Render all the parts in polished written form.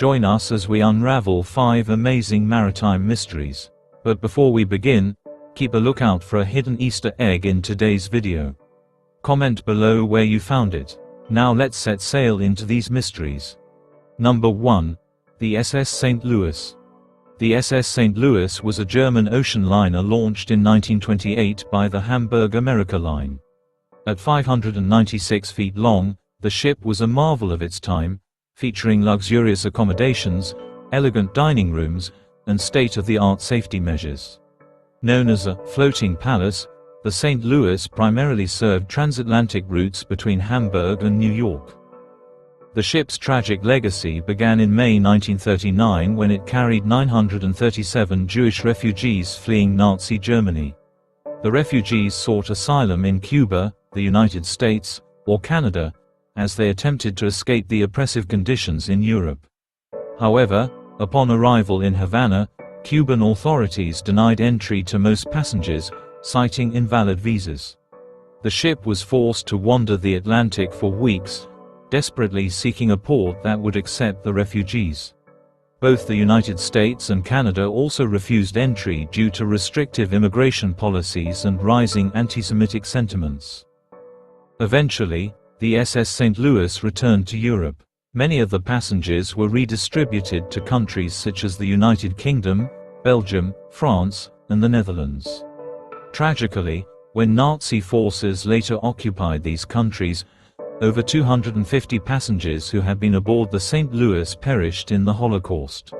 Join us as we unravel 5 amazing maritime mysteries. But before we begin, keep a lookout for a hidden Easter egg in today's video. Comment below where you found it. Now let's set sail into these mysteries. Number 1. The SS St. Louis. The SS St. Louis was a German ocean liner launched in 1928 by the Hamburg America Line. At 596 feet long, the ship was a marvel of its time, featuring luxurious accommodations, elegant dining rooms, and state-of-the-art safety measures. Known as a floating palace, the St. Louis primarily served transatlantic routes between Hamburg and New York. The ship's tragic legacy began in May 1939 when it carried 937 Jewish refugees fleeing Nazi Germany. The refugees sought asylum in Cuba, the United States, or Canada, as they attempted to escape the oppressive conditions in Europe. However, upon arrival in Havana, Cuban authorities denied entry to most passengers, citing invalid visas. The ship was forced to wander the Atlantic for weeks, desperately seeking a port that would accept the refugees. Both the United States and Canada also refused entry due to restrictive immigration policies and rising anti-Semitic sentiments. Eventually, the SS St. Louis returned to Europe. Many of the passengers were redistributed to countries such as the United Kingdom, Belgium, France, and the Netherlands. Tragically, when Nazi forces later occupied these countries, over 250 passengers who had been aboard the St. Louis perished in the Holocaust.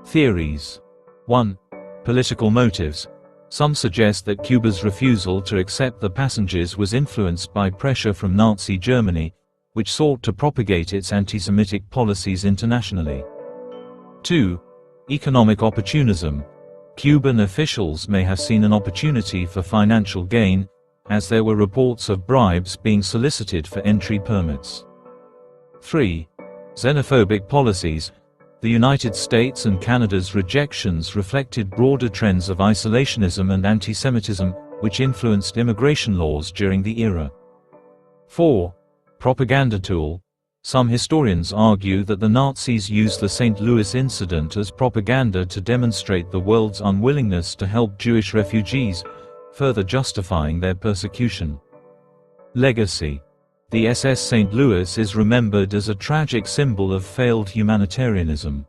Theories. 1. Political motives. Some suggest that Cuba's refusal to accept the passengers was influenced by pressure from Nazi Germany, which sought to propagate its anti-Semitic policies internationally. 2. Economic opportunism. Cuban officials may have seen an opportunity for financial gain, as there were reports of bribes being solicited for entry permits. 3. Xenophobic policies. The United States and Canada's rejections reflected broader trends of isolationism and anti-Semitism, which influenced immigration laws during the era. 4. Propaganda tool. Some historians argue that the Nazis used the St. Louis incident as propaganda to demonstrate the world's unwillingness to help Jewish refugees, further justifying their persecution. Legacy. The SS St. Louis is remembered as a tragic symbol of failed humanitarianism.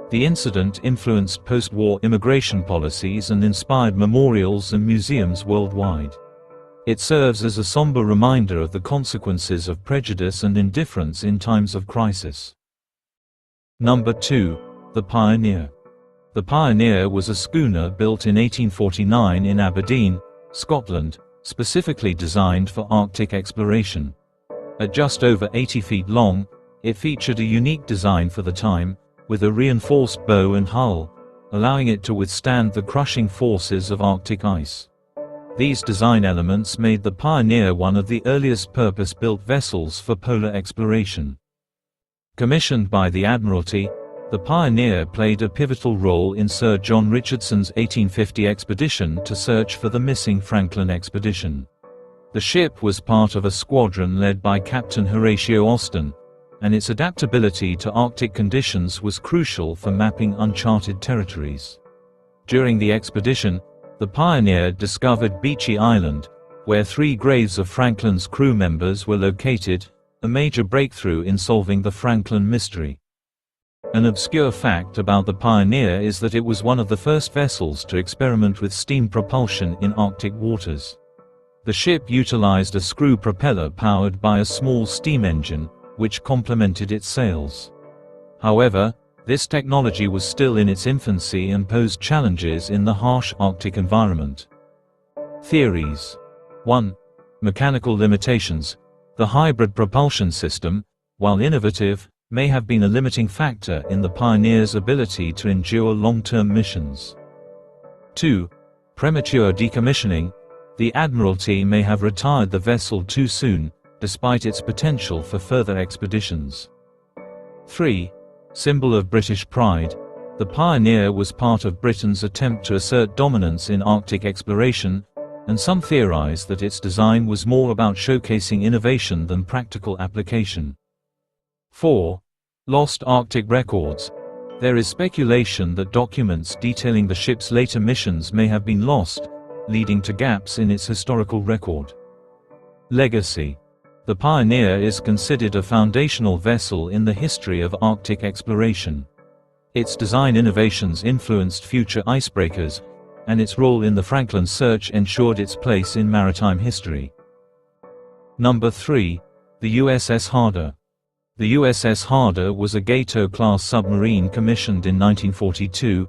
The incident influenced post-war immigration policies and inspired memorials and museums worldwide. It serves as a somber reminder of the consequences of prejudice and indifference in times of crisis. Number 2. The Pioneer. The Pioneer was a schooner built in 1849 in Aberdeen, Scotland, specifically designed for Arctic exploration. At just over 80 feet long, it featured a unique design for the time, with a reinforced bow and hull, allowing it to withstand the crushing forces of Arctic ice. These design elements made the Pioneer one of the earliest purpose-built vessels for polar exploration. Commissioned by the Admiralty, the Pioneer played a pivotal role in Sir John Richardson's 1850 expedition to search for the missing Franklin expedition. The ship was part of a squadron led by Captain Horatio Austin, and its adaptability to Arctic conditions was crucial for mapping uncharted territories. During the expedition, the Pioneer discovered Beechey Island, where 3 graves of Franklin's crew members were located, a major breakthrough in solving the Franklin mystery. An obscure fact about the Pioneer is that it was one of the first vessels to experiment with steam propulsion in Arctic waters. The ship utilized a screw propeller powered by a small steam engine, which complemented its sails. However, this technology was still in its infancy and posed challenges in the harsh Arctic environment. Theories. 1. Mechanical limitations. The hybrid propulsion system, while innovative, may have been a limiting factor in the Pioneer's ability to endure long-term missions. 2. Premature decommissioning. The Admiralty may have retired the vessel too soon, despite its potential for further expeditions. 3. Symbol of British pride. The Pioneer was part of Britain's attempt to assert dominance in Arctic exploration, and some theorize that its design was more about showcasing innovation than practical application. 4. Lost Arctic records. There is speculation that documents detailing the ship's later missions may have been lost, leading to gaps in its historical record. Legacy. The Pioneer is considered a foundational vessel in the history of Arctic exploration. Its design innovations influenced future icebreakers, and its role in the Franklin search ensured its place in maritime history. Number 3. The USS Harder. The USS Harder was a Gato-class submarine commissioned in 1942,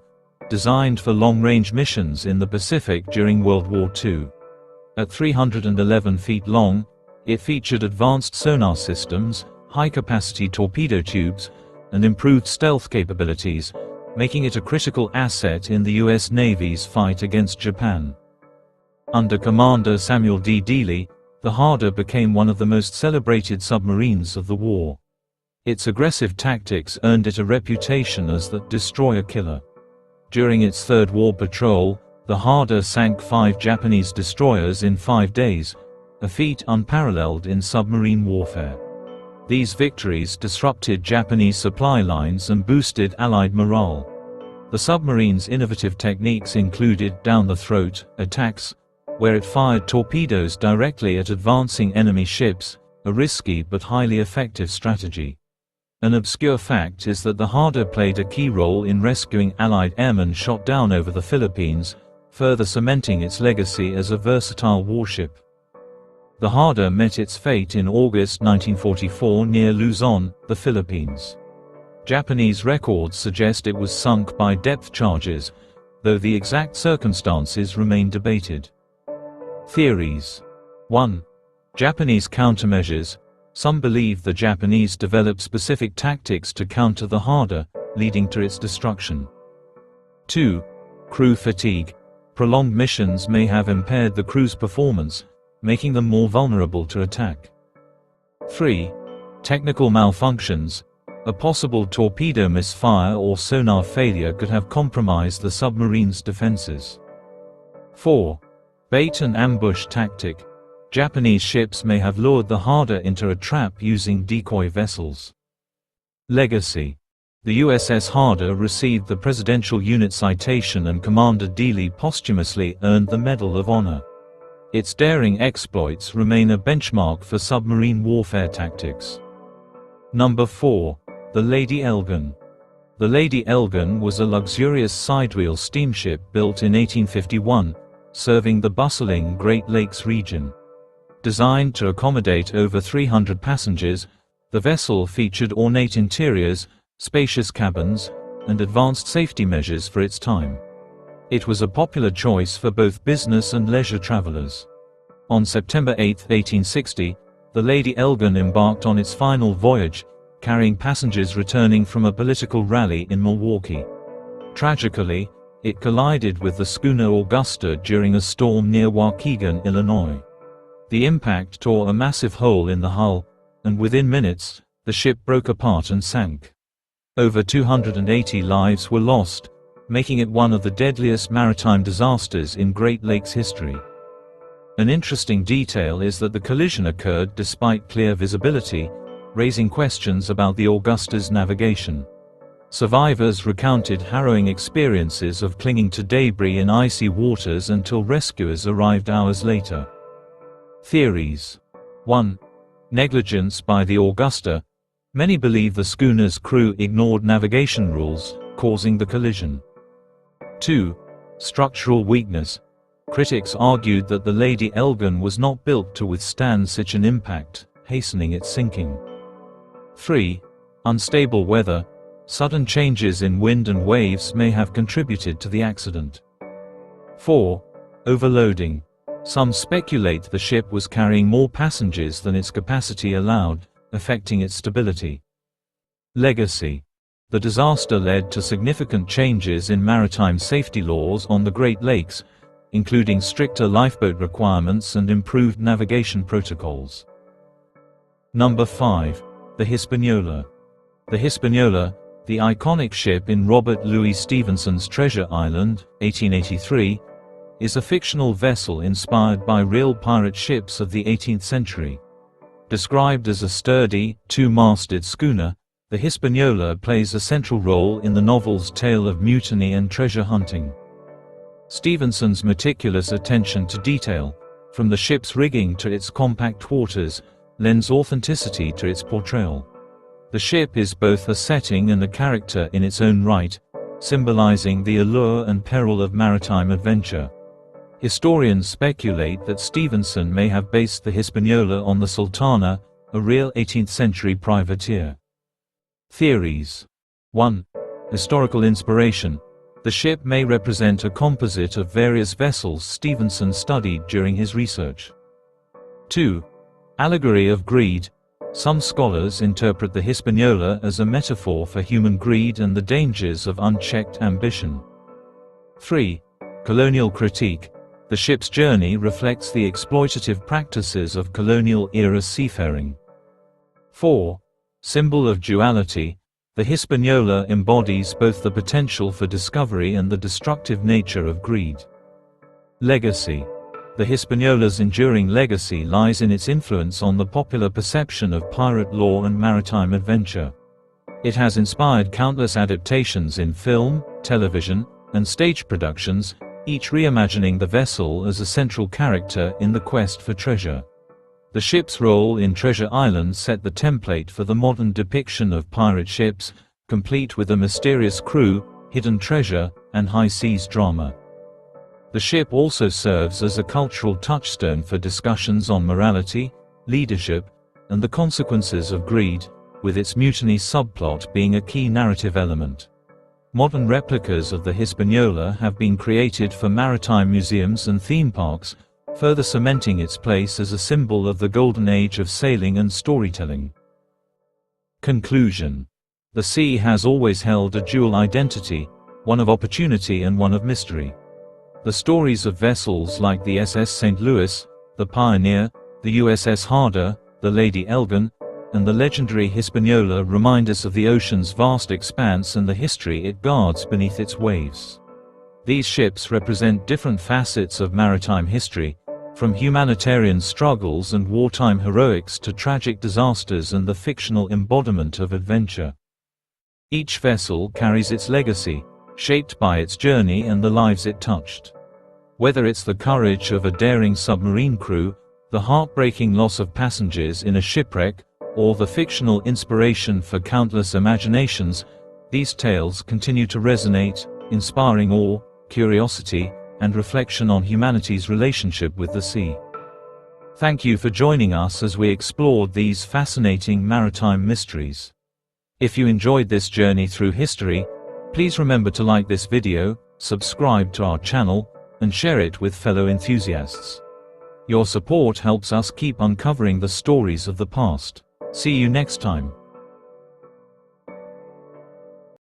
designed for long-range missions in the Pacific during World War II. At 311 feet long, it featured advanced sonar systems, high-capacity torpedo tubes, and improved stealth capabilities, making it a critical asset in the U.S. Navy's fight against Japan. Under Commander Samuel D. Dealey, the Harder became one of the most celebrated submarines of the war. Its aggressive tactics earned it a reputation as the destroyer killer. During its third war patrol, the Harder sank 5 Japanese destroyers in 5 days, a feat unparalleled in submarine warfare. These victories disrupted Japanese supply lines and boosted Allied morale. The submarine's innovative techniques included down-the-throat attacks, where it fired torpedoes directly at advancing enemy ships, a risky but highly effective strategy. An obscure fact is that the Harder played a key role in rescuing Allied airmen shot down over the Philippines, further cementing its legacy as a versatile warship. The Harder met its fate in August 1944 near Luzon, the Philippines. Japanese records suggest it was sunk by depth charges, though the exact circumstances remain debated. Theories. 1. Japanese countermeasures. Some believe the Japanese developed specific tactics to counter the Harder, leading to its destruction. 2. Crew fatigue. Prolonged missions may have impaired the crew's performance, making them more vulnerable to attack. 3. Technical malfunctions. A possible torpedo misfire or sonar failure could have compromised the submarine's defenses. 4. Bait and ambush tactic. Japanese ships may have lured the Harder into a trap using decoy vessels. Legacy. The USS Harder received the Presidential Unit Citation and Commander Dealey posthumously earned the Medal of Honor. Its daring exploits remain a benchmark for submarine warfare tactics. Number 4. The Lady Elgin. The Lady Elgin was a luxurious sidewheel steamship built in 1851, serving the bustling Great Lakes region. Designed to accommodate over 300 passengers, the vessel featured ornate interiors, spacious cabins, and advanced safety measures for its time. It was a popular choice for both business and leisure travelers. On September 8, 1860, the Lady Elgin embarked on its final voyage, carrying passengers returning from a political rally in Milwaukee. Tragically, it collided with the schooner Augusta during a storm near Waukegan, Illinois. The impact tore a massive hole in the hull, and within minutes, the ship broke apart and sank. Over 280 lives were lost, making it one of the deadliest maritime disasters in Great Lakes history. An interesting detail is that the collision occurred despite clear visibility, raising questions about the Augusta's navigation. Survivors recounted harrowing experiences of clinging to debris in icy waters until rescuers arrived hours later. Theories. 1. Negligence by the Augusta. Many believe the schooner's crew ignored navigation rules, causing the collision. 2. Structural weakness. Critics argued that the Lady Elgin was not built to withstand such an impact, hastening its sinking. 3. Unstable weather. Sudden changes in wind and waves may have contributed to the accident. 4. Overloading. Some speculate the ship was carrying more passengers than its capacity allowed, affecting its stability. Legacy. The disaster led to significant changes in maritime safety laws on the Great Lakes, including stricter lifeboat requirements and improved navigation protocols. Number 5. The Hispaniola. The Hispaniola, the iconic ship in Robert Louis Stevenson's Treasure Island, 1883, is a fictional vessel inspired by real pirate ships of the 18th century. Described as a sturdy, two-masted schooner, The Hispaniola plays a central role in the novel's tale of mutiny and treasure hunting. Stevenson's meticulous attention to detail, from the ship's rigging to its compact quarters, lends authenticity to its portrayal. The ship is both a setting and a character in its own right, symbolizing the allure and peril of maritime adventure. Historians speculate that Stevenson may have based the Hispaniola on the Sultana, a real 18th-century privateer. Theories. 1. Historical inspiration. The ship may represent a composite of various vessels Stevenson studied during his research. 2. Allegory of greed. Some scholars interpret the Hispaniola as a metaphor for human greed and the dangers of unchecked ambition. 3. Colonial critique. The ship's journey reflects the exploitative practices of colonial-era seafaring. 4. Symbol of duality. The Hispaniola embodies both the potential for discovery and the destructive nature of greed. Legacy. The Hispaniola's enduring legacy lies in its influence on the popular perception of pirate lore and maritime adventure. It has inspired countless adaptations in film, television, and stage productions, each reimagining the vessel as a central character in the quest for treasure. The ship's role in Treasure Island set the template for the modern depiction of pirate ships, complete with a mysterious crew, hidden treasure, and high seas drama. The ship also serves as a cultural touchstone for discussions on morality, leadership, and the consequences of greed, with its mutiny subplot being a key narrative element. Modern replicas of the Hispaniola have been created for maritime museums and theme parks, further cementing its place as a symbol of the golden age of sailing and storytelling. Conclusion. The sea has always held a dual identity, one of opportunity and one of mystery. The stories of vessels like the SS St. Louis, the Pioneer, the USS Harder, the Lady Elgin, and the legendary Hispaniola remind us of the ocean's vast expanse and the history it guards beneath its waves. These ships represent different facets of maritime history, from humanitarian struggles and wartime heroics to tragic disasters and the fictional embodiment of adventure. Each vessel carries its legacy, shaped by its journey and the lives it touched. Whether it's the courage of a daring submarine crew, the heartbreaking loss of passengers in a shipwreck, or the fictional inspiration for countless imaginations, these tales continue to resonate, inspiring awe, curiosity, and reflection on humanity's relationship with the sea. Thank you for joining us as we explored these fascinating maritime mysteries. If you enjoyed this journey through history, please remember to like this video, subscribe to our channel, and share it with fellow enthusiasts. Your support helps us keep uncovering the stories of the past. See you next time.